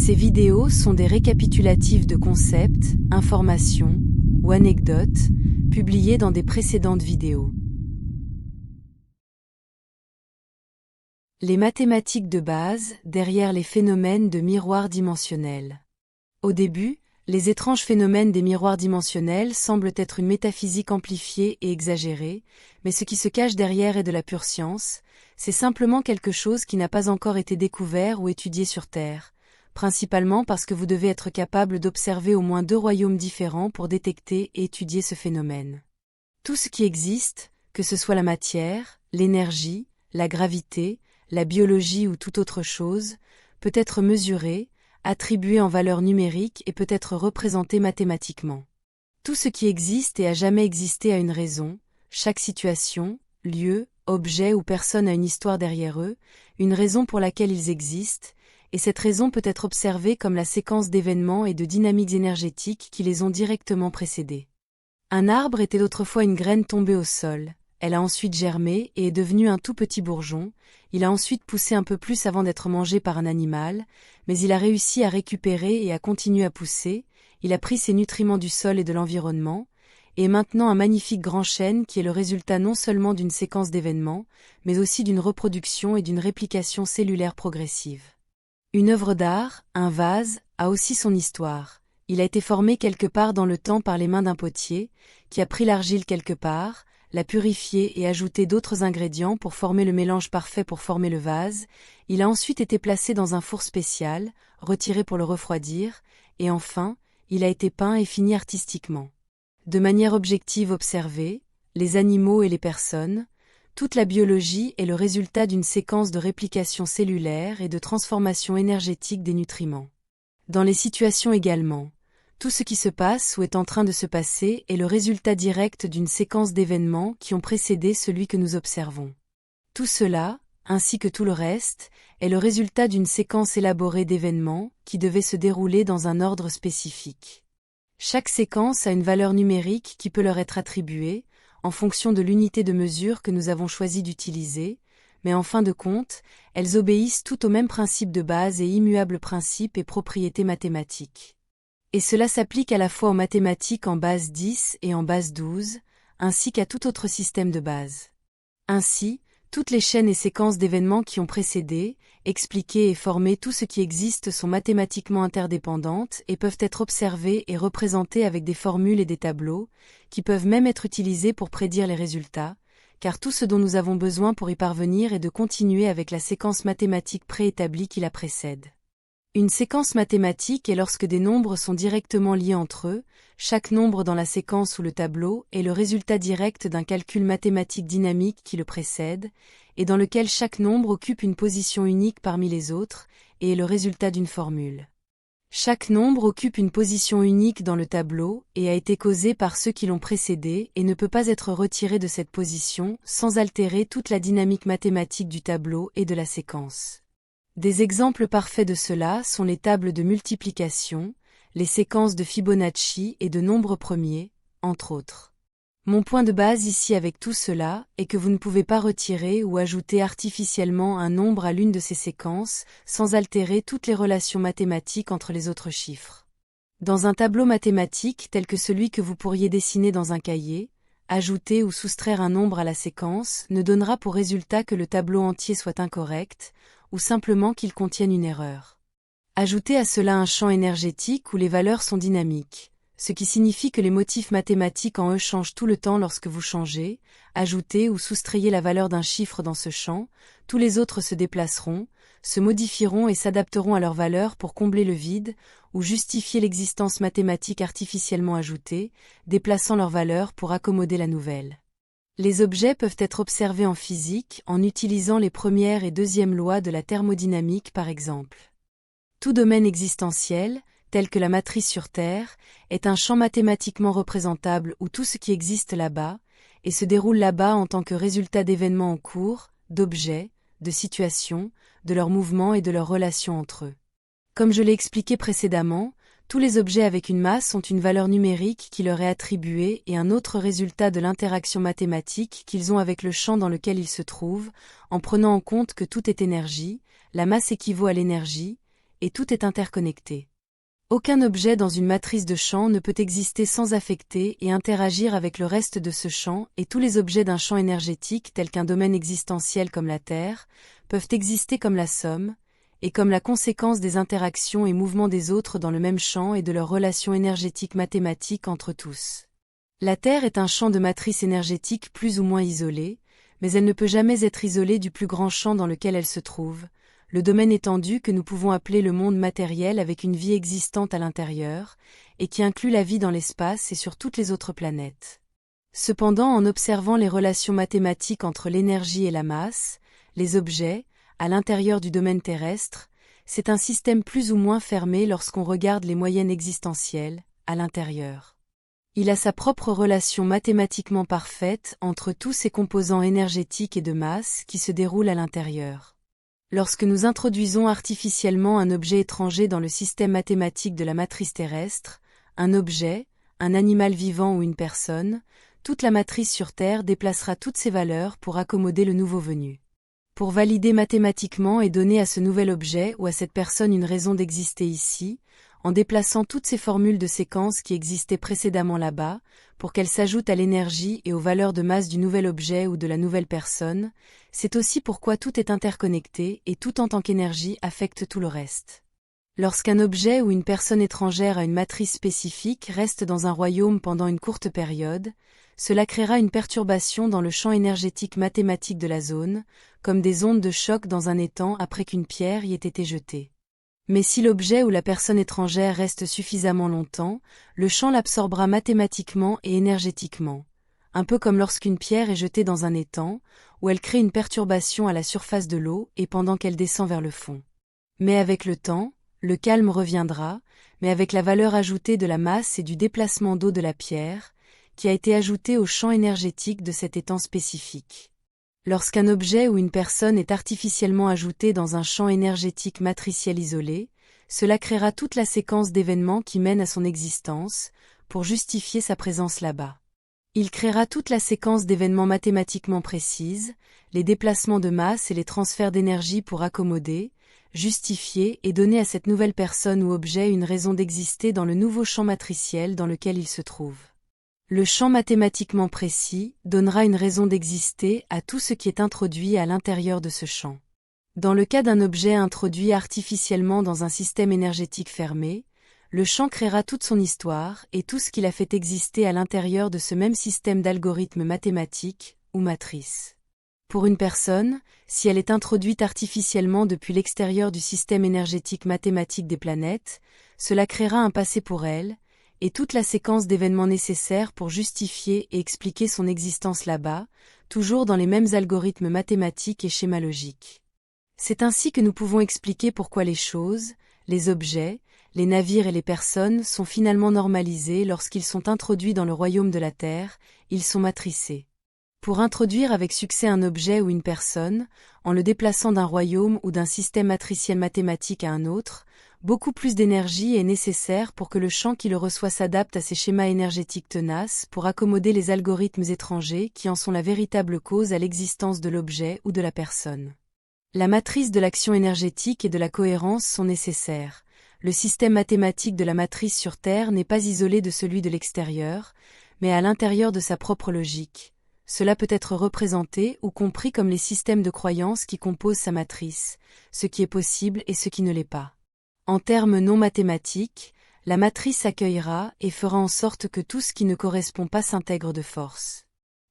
Ces vidéos sont des récapitulatifs de concepts, informations ou anecdotes publiés dans des précédentes vidéos. Les mathématiques de base derrière les phénomènes de miroirs dimensionnels. Au début, les étranges phénomènes des miroirs dimensionnels semblent être une métaphysique amplifiée et exagérée, mais ce qui se cache derrière est de la pure science, c'est simplement quelque chose qui n'a pas encore été découvert ou étudié sur Terre, principalement parce que vous devez être capable d'observer au moins 2 royaumes différents pour détecter et étudier ce phénomène. Tout ce qui existe, que ce soit la matière, l'énergie, la gravité, la biologie ou toute autre chose, peut être mesuré, attribué en valeur numérique et peut être représenté mathématiquement. Tout ce qui existe et a jamais existé a une raison, chaque situation, lieu, objet ou personne a une histoire derrière eux, une raison pour laquelle ils existent, et cette raison peut être observée comme la séquence d'événements et de dynamiques énergétiques qui les ont directement précédés. Un arbre était autrefois une graine tombée au sol, elle a ensuite germé et est devenue un tout petit bourgeon, il a ensuite poussé un peu plus avant d'être mangé par un animal, mais il a réussi à récupérer et à continuer à pousser, il a pris ses nutriments du sol et de l'environnement, et est maintenant un magnifique grand chêne qui est le résultat non seulement d'une séquence d'événements, mais aussi d'une reproduction et d'une réplication cellulaire progressive. Une œuvre d'art, un vase, a aussi son histoire. Il a été formé quelque part dans le temps par les mains d'un potier, qui a pris l'argile quelque part, l'a purifié et ajouté d'autres ingrédients pour former le mélange parfait pour former le vase. Il a ensuite été placé dans un four spécial, retiré pour le refroidir, et enfin, il a été peint et fini artistiquement. De manière objective observée, les animaux et les personnes, toute la biologie est le résultat d'une séquence de réplication cellulaire et de transformation énergétique des nutriments. Dans les situations également, tout ce qui se passe ou est en train de se passer est le résultat direct d'une séquence d'événements qui ont précédé celui que nous observons. Tout cela, ainsi que tout le reste, est le résultat d'une séquence élaborée d'événements qui devaient se dérouler dans un ordre spécifique. Chaque séquence a une valeur numérique qui peut leur être attribuée, en fonction de l'unité de mesure que nous avons choisi d'utiliser, mais en fin de compte, elles obéissent toutes au même principe de base et immuable principe et propriétés mathématiques. Et cela s'applique à la fois aux mathématiques en base 10 et en base 12, ainsi qu'à tout autre système de base. Ainsi, toutes les chaînes et séquences d'événements qui ont précédé, expliqué et formé tout ce qui existe sont mathématiquement interdépendantes et peuvent être observées et représentées avec des formules et des tableaux, qui peuvent même être utilisés pour prédire les résultats, car tout ce dont nous avons besoin pour y parvenir est de continuer avec la séquence mathématique préétablie qui la précède. Une séquence mathématique est lorsque des nombres sont directement liés entre eux, chaque nombre dans la séquence ou le tableau est le résultat direct d'un calcul mathématique dynamique qui le précède, et dans lequel chaque nombre occupe une position unique parmi les autres, et est le résultat d'une formule. Chaque nombre occupe une position unique dans le tableau et a été causé par ceux qui l'ont précédé et ne peut pas être retiré de cette position sans altérer toute la dynamique mathématique du tableau et de la séquence. Des exemples parfaits de cela sont les tables de multiplication, les séquences de Fibonacci et de nombres premiers, entre autres. Mon point de base ici avec tout cela est que vous ne pouvez pas retirer ou ajouter artificiellement un nombre à l'une de ces séquences sans altérer toutes les relations mathématiques entre les autres chiffres. Dans un tableau mathématique tel que celui que vous pourriez dessiner dans un cahier, ajouter ou soustraire un nombre à la séquence ne donnera pour résultat que le tableau entier soit incorrect, ou simplement qu'il contienne une erreur. Ajoutez à cela un champ énergétique où les valeurs sont dynamiques, ce qui signifie que les motifs mathématiques en eux changent tout le temps lorsque vous changez, ajoutez ou soustrayez la valeur d'un chiffre dans ce champ, tous les autres se déplaceront, se modifieront et s'adapteront à leur valeur pour combler le vide, ou justifier l'existence mathématique artificiellement ajoutée, déplaçant leur valeur pour accommoder la nouvelle. Les objets peuvent être observés en physique en utilisant les premières et deuxièmes lois de la thermodynamique par exemple. Tout domaine existentiel, tel que la matrice sur Terre, est un champ mathématiquement représentable où tout ce qui existe là-bas, et se déroule là-bas en tant que résultat d'événements en cours, d'objets, de situations, de leurs mouvements et de leurs relations entre eux. Comme je l'ai expliqué précédemment, tous les objets avec une masse ont une valeur numérique qui leur est attribuée et un autre résultat de l'interaction mathématique qu'ils ont avec le champ dans lequel ils se trouvent, en prenant en compte que tout est énergie, la masse équivaut à l'énergie, et tout est interconnecté. Aucun objet dans une matrice de champ ne peut exister sans affecter et interagir avec le reste de ce champ, et tous les objets d'un champ énergétique tel qu'un domaine existentiel comme la Terre, peuvent exister comme la somme, et comme la conséquence des interactions et mouvements des autres dans le même champ et de leurs relations énergétiques mathématiques entre tous. La Terre est un champ de matrice énergétique plus ou moins isolé, mais elle ne peut jamais être isolée du plus grand champ dans lequel elle se trouve, le domaine étendu que nous pouvons appeler le monde matériel avec une vie existante à l'intérieur, et qui inclut la vie dans l'espace et sur toutes les autres planètes. Cependant, en observant les relations mathématiques entre l'énergie et la masse, les objets, à l'intérieur du domaine terrestre, c'est un système plus ou moins fermé lorsqu'on regarde les moyennes existentielles, à l'intérieur. Il a sa propre relation mathématiquement parfaite entre tous ces composants énergétiques et de masse qui se déroulent à l'intérieur. Lorsque nous introduisons artificiellement un objet étranger dans le système mathématique de la matrice terrestre, un objet, un animal vivant ou une personne, toute la matrice sur Terre déplacera toutes ses valeurs pour accommoder le nouveau venu. Pour valider mathématiquement et donner à ce nouvel objet ou à cette personne une raison d'exister ici, en déplaçant toutes ces formules de séquence qui existaient précédemment là-bas, pour qu'elles s'ajoutent à l'énergie et aux valeurs de masse du nouvel objet ou de la nouvelle personne, c'est aussi pourquoi tout est interconnecté et tout en tant qu'énergie affecte tout le reste. Lorsqu'un objet ou une personne étrangère à une matrice spécifique reste dans un royaume pendant une courte période, cela créera une perturbation dans le champ énergétique mathématique de la zone, comme des ondes de choc dans un étang après qu'une pierre y ait été jetée. Mais si l'objet ou la personne étrangère reste suffisamment longtemps, le champ l'absorbera mathématiquement et énergétiquement. Un peu comme lorsqu'une pierre est jetée dans un étang, où elle crée une perturbation à la surface de l'eau et pendant qu'elle descend vers le fond. Mais avec le temps, le calme reviendra, mais avec la valeur ajoutée de la masse et du déplacement d'eau de la pierre, qui a été ajoutée au champ énergétique de cet étang spécifique. Lorsqu'un objet ou une personne est artificiellement ajouté dans un champ énergétique matriciel isolé, cela créera toute la séquence d'événements qui mènent à son existence, pour justifier sa présence là-bas. Il créera toute la séquence d'événements mathématiquement précises, les déplacements de masse et les transferts d'énergie pour accommoder, justifier et donner à cette nouvelle personne ou objet une raison d'exister dans le nouveau champ matriciel dans lequel il se trouve. Le champ mathématiquement précis donnera une raison d'exister à tout ce qui est introduit à l'intérieur de ce champ. Dans le cas d'un objet introduit artificiellement dans un système énergétique fermé, le champ créera toute son histoire et tout ce qu'il a fait exister à l'intérieur de ce même système d'algorithmes mathématiques ou matrices. Pour une personne, si elle est introduite artificiellement depuis l'extérieur du système énergétique mathématique des planètes, cela créera un passé pour elle, et toute la séquence d'événements nécessaires pour justifier et expliquer son existence là-bas, toujours dans les mêmes algorithmes mathématiques et schémas logiques. C'est ainsi que nous pouvons expliquer pourquoi les choses, les objets, les navires et les personnes sont finalement normalisés lorsqu'ils sont introduits dans le royaume de la Terre, ils sont matricés. Pour introduire avec succès un objet ou une personne, en le déplaçant d'un royaume ou d'un système matriciel mathématique à un autre, beaucoup plus d'énergie est nécessaire pour que le champ qui le reçoit s'adapte à ces schémas énergétiques tenaces pour accommoder les algorithmes étrangers qui en sont la véritable cause à l'existence de l'objet ou de la personne. La matrice de l'action énergétique et de la cohérence sont nécessaires. Le système mathématique de la matrice sur Terre n'est pas isolé de celui de l'extérieur, mais à l'intérieur de sa propre logique. Cela peut être représenté ou compris comme les systèmes de croyances qui composent sa matrice, ce qui est possible et ce qui ne l'est pas. En termes non mathématiques, la matrice accueillera et fera en sorte que tout ce qui ne correspond pas s'intègre de force.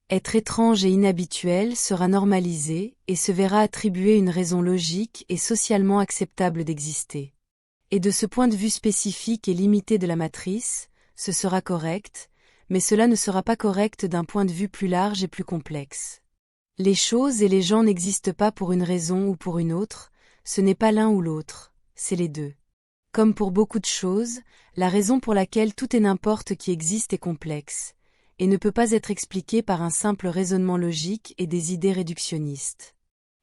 Être étrange et inhabituel sera normalisé et se verra attribuer une raison logique et socialement acceptable d'exister. Et de ce point de vue spécifique et limité de la matrice, ce sera correct, mais cela ne sera pas correct d'un point de vue plus large et plus complexe. Les choses et les gens n'existent pas pour une raison ou pour une autre, ce n'est pas l'un ou l'autre, c'est les deux. Comme pour beaucoup de choses, la raison pour laquelle tout et n'importe qui existe est complexe, et ne peut pas être expliquée par un simple raisonnement logique et des idées réductionnistes.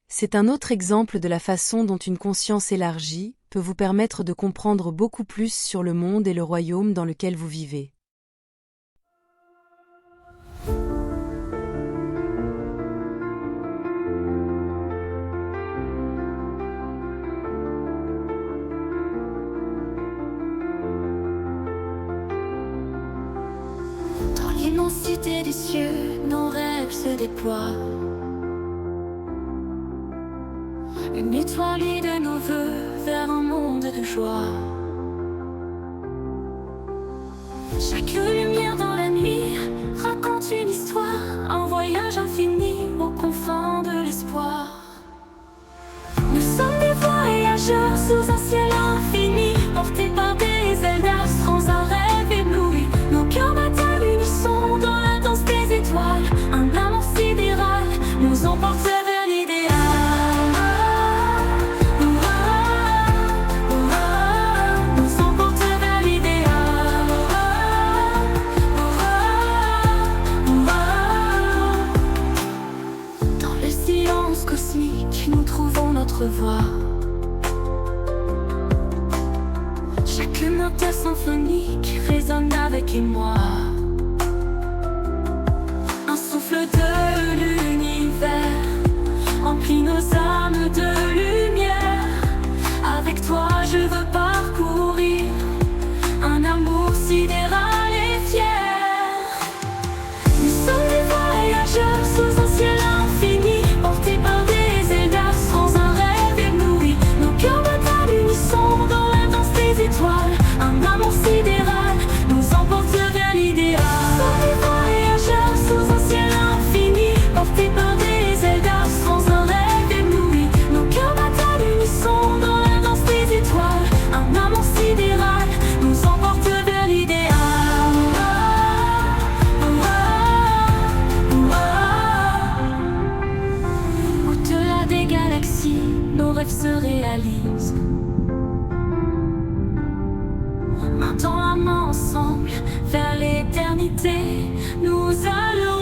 C'est un autre exemple de la façon dont une conscience élargie peut vous permettre de comprendre beaucoup plus sur le monde et le royaume dans lequel vous vivez. beauté des cieux, nos rêves se déploient. Une étoile de nos voeux vers un monde de joie. Chaque lumière dans la nuit raconte une histoire, un voyage infini aux confins de l'espoir. Nous sommes des voyageurs sous un ciel infini, portés par des ailes d'astres, un rêve ébloui. Nos cœurs battent à l'unisson dans la danse des étoiles. Un amour sidéral nous emporte vers l'idéal. Nous emporte vers l'idéal. Dans le silence cosmique, nous trouvons notre voix. Chaque note symphonique résonne avec moi. Un souffle de l'univers remplit nos âmes de lumière. Avec toi je veux parcourir un amour sidéral et fier. Nous sommes des voyageurs sous un ciel infini, portés par des ailes d'astres, un rêve ébloui. Nos cœurs battent à l'unisson dans la danse des étoiles. Un amour sidéral nous emporte vers l'idéal. Nous sommes des voyageurs sous un ciel infini, portés par des ailes d'astres, un rêve ébloui. Nos cœurs battent à l'unisson dans la danse des étoiles. Un amour sidéral nous emporte vers l'idéal. Au-delà des galaxies, nos rêves se réalisent. Main dans la main ensemble, vers l'éternité, nous allons.